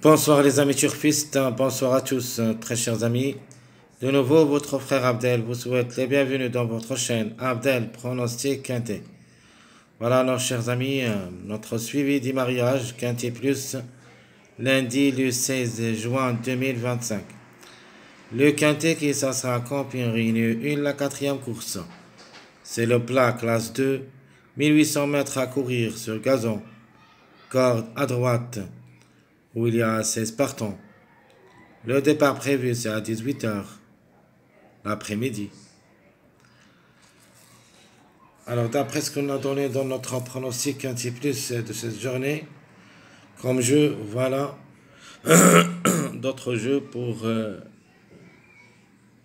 Bonsoir les amis turfistes, bonsoir à tous, très chers amis. De nouveau, votre frère Abdel vous souhaite les bienvenus dans votre chaîne Abdel Pronostic Quintet. Voilà alors chers amis, notre suivi du mariage Quintet Plus, lundi le 16 juin 2025. Le Quintet qui ça sera Camping-Réunion 1, la quatrième course. C'est le plat classe 2, 1800 mètres à courir sur gazon, corde à droite, où il y a 16 partants. Le départ prévu, c'est à 18 h l'après-midi. Alors, d'après ce qu'on a donné dans notre pronostic un petit plus de cette journée, comme jeu, voilà d'autres jeux pour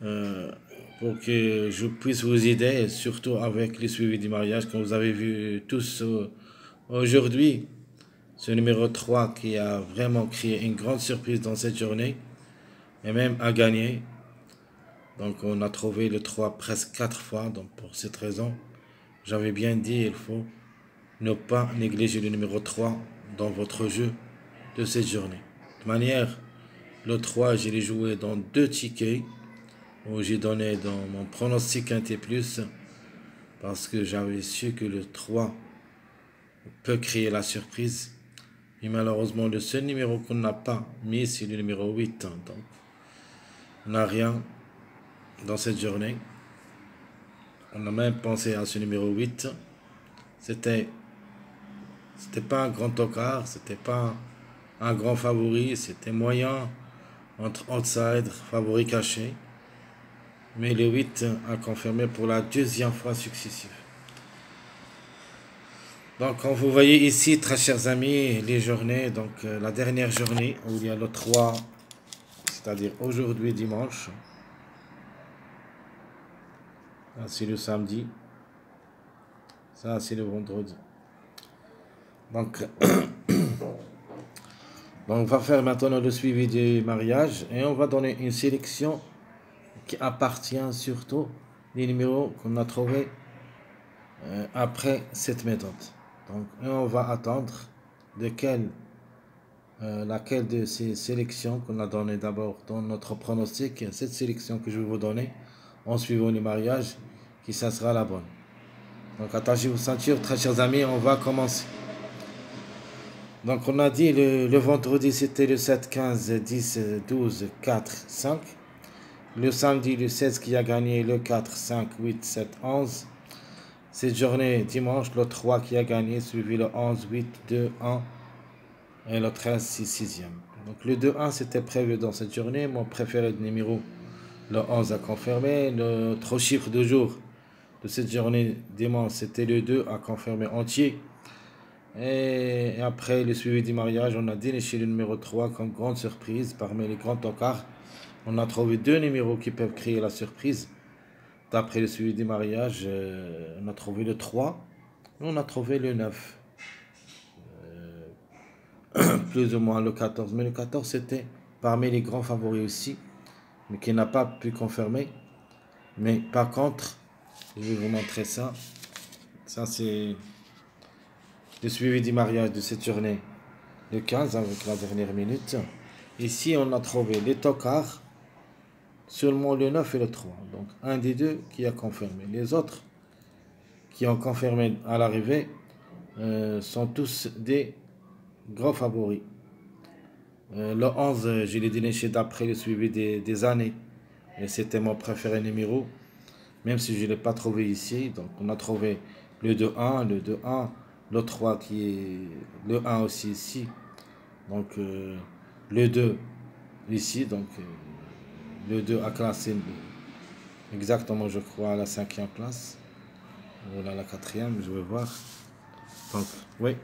que je puisse vous aider, et surtout avec le suivi du mariage, comme vous avez vu tous aujourd'hui. Ce numéro 3 qui a vraiment créé une grande surprise dans cette journée, et même a gagné. Donc on a trouvé le 3 presque 4 fois, donc pour cette raison, j'avais bien dit, il faut ne pas négliger le numéro 3 dans votre jeu de cette journée. De manière, le 3, je l'ai joué dans 2 tickets, où j'ai donné dans mon pronostic un T+, parce que j'avais su que le 3 peut créer la surprise. Et malheureusement, le seul numéro qu'on n'a pas mis, c'est le numéro 8. Donc, on n'a rien dans cette journée. On a même pensé à ce numéro 8. C'était pas un grand tocard, c'était pas un grand favori, c'était moyen entre outsider, favori caché. Mais le 8 a confirmé pour la deuxième fois successive. Donc, comme vous voyez ici, très chers amis, les journées, donc la dernière journée où il y a le 3, c'est-à-dire aujourd'hui dimanche. Ça, c'est le samedi. Ça, c'est le vendredi. Donc, on va faire maintenant le suivi du mariage et on va donner une sélection qui appartient surtout des numéros qu'on a trouvés après cette méthode. Donc, et on va attendre de laquelle de ces sélections qu'on a donné d'abord dans notre pronostic, cette sélection que je vais vous donner en suivant le mariage, qui ça sera la bonne. Donc attachez vos ceintures, très chers amis, on va commencer. Donc on a dit le vendredi c'était le 7, 15, 10, 12, 4, 5. Le samedi le 16 qui a gagné le 4, 5, 8, 7, 11. Cette journée dimanche le 3 qui a gagné, suivi le 11, 8, 2, 1 et le 13, 6, 6e. Donc le 2, 1 c'était prévu dans cette journée. Mon préféré de numéro, le 11 a confirmé. Notre chiffre de jour de cette journée dimanche c'était le 2 à confirmer entier. Et après le suivi du mariage, on a déniché le numéro 3 comme grande surprise. Parmi les grands tocards, on a trouvé 2 numéros qui peuvent créer la surprise. D'après le suivi du mariage, on a trouvé le 3, on a trouvé le 9. Plus ou moins le 14. Mais le 14 c'était parmi les grands favoris aussi, mais qui n'a pas pu confirmer. Mais par contre, je vais vous montrer ça. Ça c'est le suivi du mariage de cette journée, le 15 avec la dernière minute. Ici, on a trouvé les tocards, seulement le 9 et le 3. Donc, un des deux qui a confirmé. Les autres qui ont confirmé à l'arrivée sont tous des grands favoris. Le 11, je l'ai déniché d'après le suivi des années. Et c'était mon préféré numéro, même si je ne l'ai pas trouvé ici. Donc, on a trouvé le 2-1, le 2-1. Le 3 qui est le 1 aussi ici. Donc le 2 ici. Donc le 2 a classé exactement je crois à la 5e place. Voilà la 4e, je vais voir. Donc oui.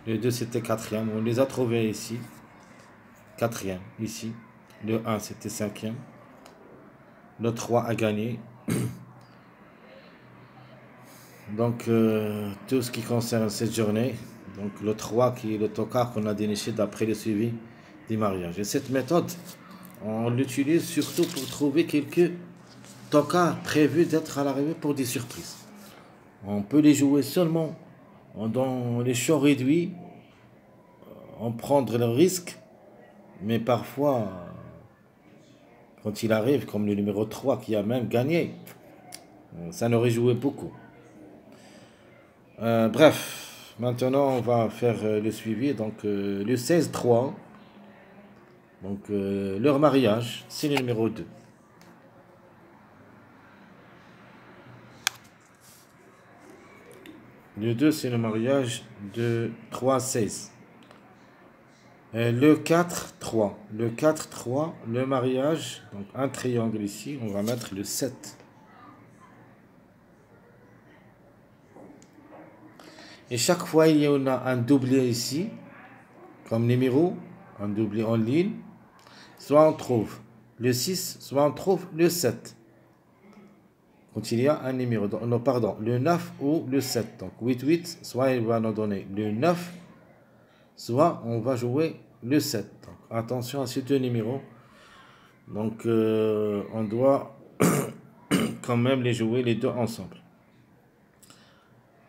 Le 2 c'était 4e. On les a trouvés ici. 4e ici. Le 1 c'était 5e. Le 3 a gagné. Donc, tout ce qui concerne cette journée, donc le 3 qui est le tocard qu'on a déniché d'après le suivi des mariages. Et cette méthode, on l'utilise surtout pour trouver quelques tocards prévus d'être à l'arrivée pour des surprises. On peut les jouer seulement dans les shows réduits, en prendre le risque Mais parfois, quand il arrive, comme le numéro 3 qui a même gagné, ça nous réjouit beaucoup. Bref, maintenant on va faire le suivi. Donc le 16-3, donc leur mariage, c'est le numéro 2. Le 2, c'est le mariage de 3-16. Le 4-3. Le 4-3, le mariage, donc un triangle ici, on va mettre le 7. Et chaque fois, il y en a un doublé ici, comme numéro, un doublé en ligne. Soit on trouve le 6, soit on trouve le 7. Quand il y a un numéro, non, pardon, le 9 ou le 7. Donc 8-8, soit il va nous donner le 9, soit on va jouer le 7. Donc, attention à ces deux numéros. Donc on doit quand même les jouer les deux ensemble.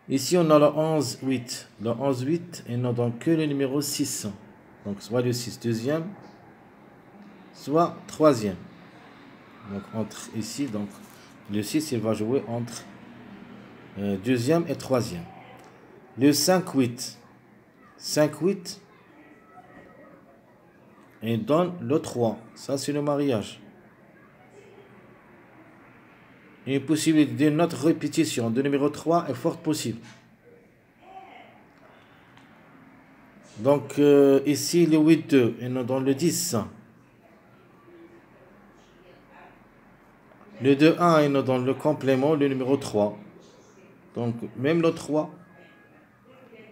Ici on a le 11-8. Le 11-8, il ne donne que le numéro 6. Donc soit le 6 deuxième, soit troisième. Donc entre ici, donc le 6 il va jouer entre deuxième et troisième. Le 5-8. 5-8, il donne le 3. Ça c'est le mariage. Une possibilité d'une autre répétition de numéro 3 est fort possible. Donc ici le 8-2, il nous donne le 10. Le 2-1, il nous donne le complément, le numéro 3. Donc même le 3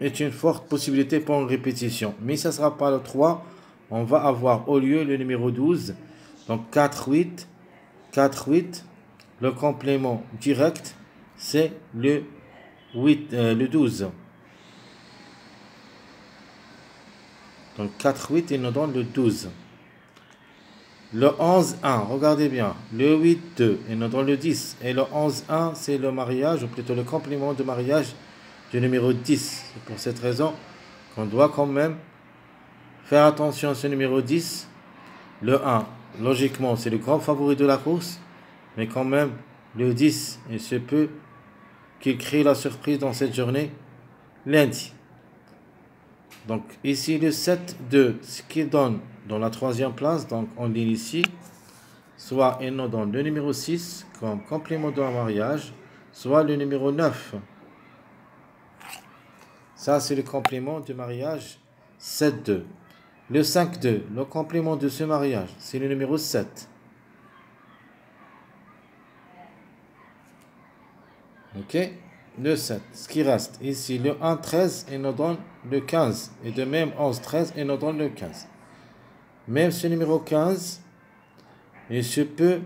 est une forte possibilité pour une répétition. Mais ça ne sera pas le 3. On va avoir au lieu le numéro 12. Donc 4-8. 4-8. Le complément direct, c'est le 12. Donc 4-8, il nous donne le 12. Le 11-1, regardez bien. Le 8-2, il nous donne le 10. Et le 11-1, c'est le mariage, ou plutôt le complément de mariage du numéro 10. C'est pour cette raison qu'on doit quand même faire attention à ce numéro 10. Le 1, logiquement, c'est le grand favori de la course. Mais quand même, le 10, il se peut qu'il crée la surprise dans cette journée lundi. Donc ici, le 7-2, ce qui donne dans la troisième place, donc on lit ici, soit il nous donne le numéro 6 comme complément de mariage, soit le numéro 9. Ça, c'est le complément de mariage 7-2. Le 5-2, le complément de ce mariage, c'est le numéro 7. Ok, le 7. Ce qui reste ici, le 1-13, il nous donne le 15. Et de même, 11-13, il nous donne le 15. Même ce numéro 15, il se peut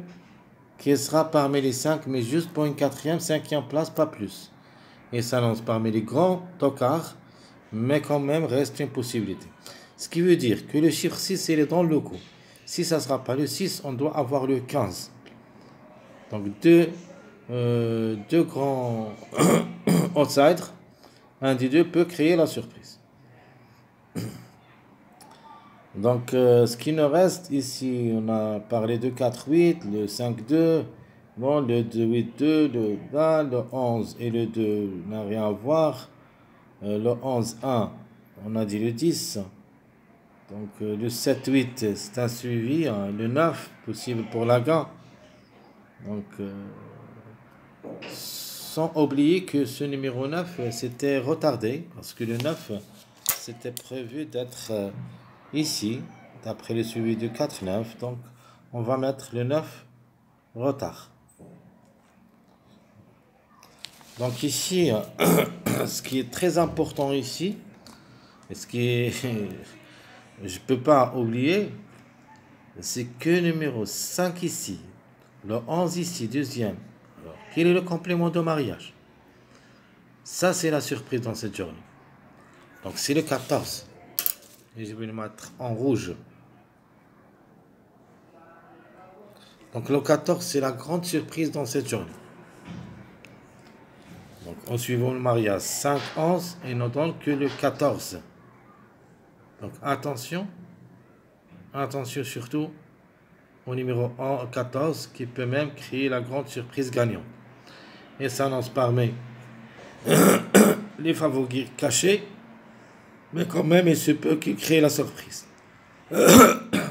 qu'il sera parmi les 5, mais juste pour une quatrième, cinquième place, pas plus. Il s'annonce parmi les grands tocards, mais quand même reste une possibilité. Ce qui veut dire que le chiffre 6, il est dans le coup. Si ça ne sera pas le 6, on doit avoir le 15. Donc deux grands outsiders, un des deux peut créer la surprise. Donc ce qui nous reste ici, on a parlé de 4-8, le 5-2, bon, le 2-8-2, le 20, le 11 et le 2 n'a rien à voir. Le 11-1, on a dit le 10. Donc le 7-8, c'est un suivi. Hein, le 9, possible pour la gain. Donc sans oublier que ce numéro 9 s'était retardé, parce que le 9 c'était prévu d'être ici, d'après le suivi de 4-9. Donc on va mettre le 9 retard. Donc ici, ce qui est très important ici, et ce qui est, je ne peux pas oublier, c'est que numéro 5 ici, le 11 ici, deuxième. Alors, quel est le complément de mariage? Ça, c'est la surprise dans cette journée. Donc, c'est le 14. Et je vais le mettre en rouge. Donc, le 14, c'est la grande surprise dans cette journée. Donc, en suivant le mariage 5-11, il ne donne que le 14. Donc, attention. attention surtout au numéro 14 qui peut même créer la grande surprise gagnante. Et ça annonce parmi les favoris cachés, mais quand même il se peut qu'il crée la surprise.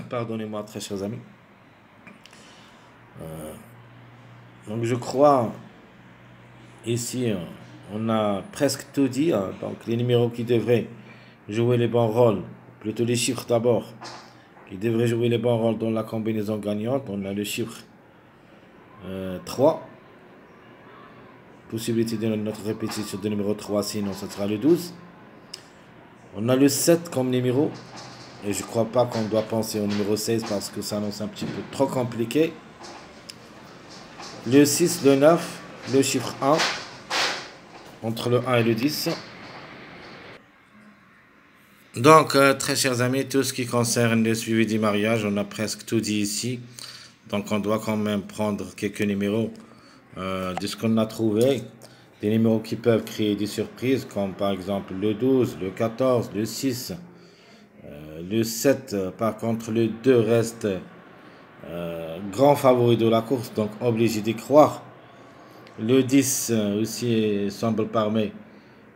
Pardonnez-moi, très chers amis. Donc je crois, ici, on a presque tout dit. Donc les numéros qui devraient jouer les bons rôles, plutôt les chiffres d'abord, qui devraient jouer les bons rôles dans la combinaison gagnante. On a le chiffre 3. Possibilité de notre répétition de numéro 3, sinon ce sera le 12. On a le 7 comme numéro. Et je ne crois pas qu'on doit penser au numéro 16 parce que ça annonce un petit peu trop compliqué. Le 6, le 9, le chiffre 1. Entre le 1 et le 10. Donc, très chers amis, tout ce qui concerne le suivi du mariage, on a presque tout dit ici. Donc, on doit quand même prendre quelques numéros de ce qu'on a trouvé. Des numéros qui peuvent créer des surprises, comme par exemple le 12, le 14, le 6, le 7. Par contre, le 2 reste grand favori de la course, donc obligé d'y croire. Le 10 aussi semble parmi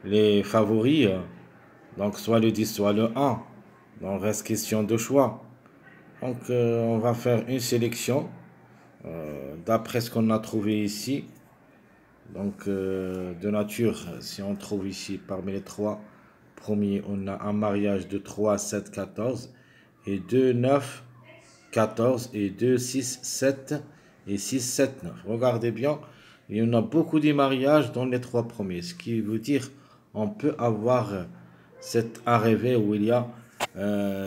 les favoris. Donc, soit le 10, soit le 1. Donc, reste question de choix. Donc, on va faire une sélection d'après ce qu'on a trouvé ici. Donc, de nature, si on trouve ici parmi les trois premiers, on a un mariage de 3, 7, 14 et 2, 9, 14 et 2, 6, 7 et 6, 7, 9. Regardez bien, il y en a beaucoup de mariages dans les trois premiers, ce qui veut dire on peut avoir cet arrivée où il y a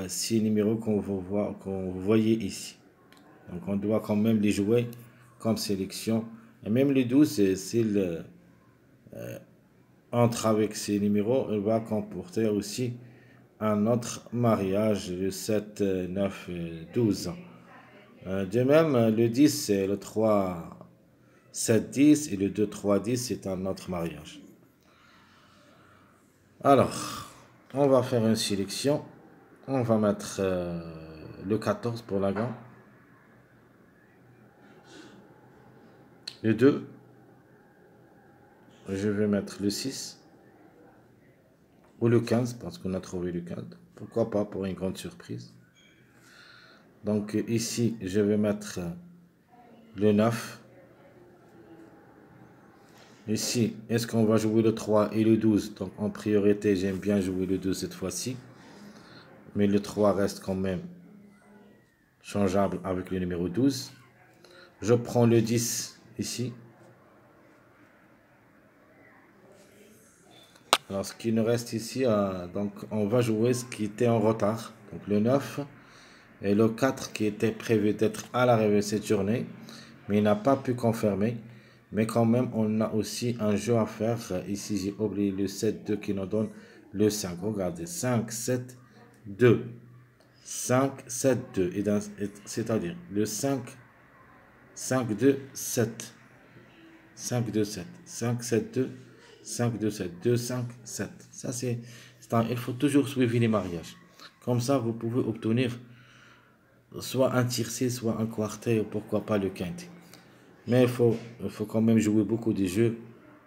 6 numéros qu'on voyait ici. Donc on doit quand même les jouer comme sélection. Et même les 12, s'il entre avec ces numéros, il va comporter aussi un autre mariage, le 7, 9, 12. De même, le 10, c'est le 3, 7, 10 et le 2, 3, 10, c'est un autre mariage. Alors, on va faire une sélection. On va mettre le 14 pour la gamme. Le 2. Je vais mettre le 6. Ou le 15, parce qu'on a trouvé le 15. Pourquoi pas pour une grande surprise. Donc ici, je vais mettre le 9. Ici, est-ce qu'on va jouer le 3 et le 12? Donc en priorité, j'aime bien jouer le 12 cette fois-ci. Mais le 3 reste quand même changeable avec le numéro 12. Je prends le 10 ici. Alors ce qui nous reste ici, donc on va jouer ce qui était en retard. Donc le 9 et le 4 qui était prévu d'être à l'arrivée de cette journée. Mais il n'a pas pu confirmer. Mais quand même, on a aussi un jeu à faire. Ici, j'ai oublié le 7, 2 qui nous donne le 5. Regardez, 5, 7, 2. 5, 7, 2. C'est-à-dire le 5, 5, 2, 7. 5, 2, 7. 5, 7, 2. 5, 2, 7. 2, 5, 7. Ça, il faut toujours suivre les mariages. Comme ça, vous pouvez obtenir soit un tiercé, soit un quartet, ou pourquoi pas le quintet. Mais il faut quand même jouer beaucoup de jeux.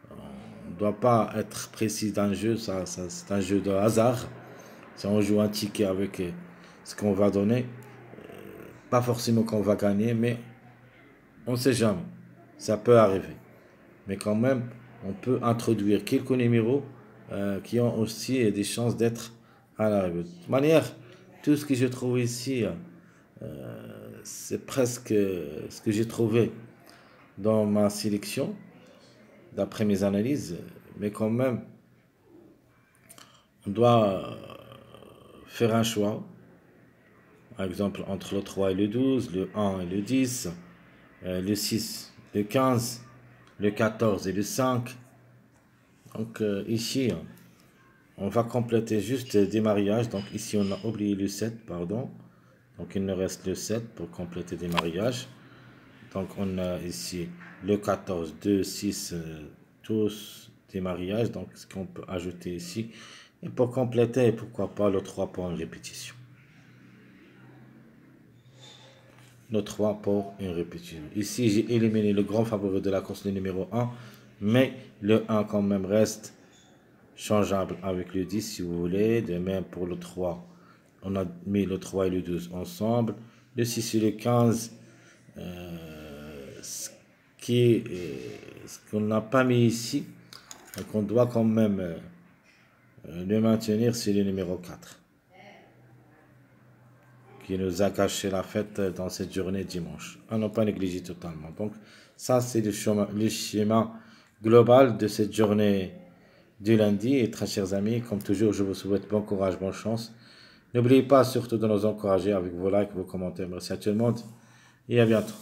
On ne doit pas être précis dans le jeu, c'est un jeu de hasard. Si on joue un ticket avec ce qu'on va donner, pas forcément qu'on va gagner, mais on ne sait jamais. Ça peut arriver. Mais quand même, on peut introduire quelques numéros qui ont aussi des chances d'être à l'arrivée. De toute manière, tout ce que je trouve ici, c'est presque ce que j'ai trouvé dans ma sélection, d'après mes analyses, mais quand même, on doit faire un choix, par exemple entre le 3 et le 12, le 1 et le 10, le 6, le 15, le 14 et le 5. Donc ici, on va compléter juste des mariages. Donc ici, on a oublié le 7, pardon. Donc il nous reste le 7 pour compléter des mariages. Donc on a ici le 14, 2, 6, tous des mariages. Donc ce qu'on peut ajouter ici. Et pour compléter, pourquoi pas le 3 pour une répétition. le 3 pour une répétition. Ici, j'ai éliminé le grand favori de la course, le numéro 1, mais le 1 quand même reste changeable avec le 10 si vous voulez. De même pour le 3, on a mis le 3 et le 12 ensemble. Le 6 et le 15, ce qu'on n'a pas mis ici, donc on doit quand même le maintenir, c'est le numéro 4 qui nous a caché la fête dans cette journée dimanche. À ne pas négliger totalement. Donc ça c'est le schéma global de cette journée du lundi. Et très chers amis, comme toujours, je vous souhaite bon courage, bonne chance. N'oubliez pas surtout de nous encourager avec vos likes, vos commentaires. Merci à tout le monde et à bientôt.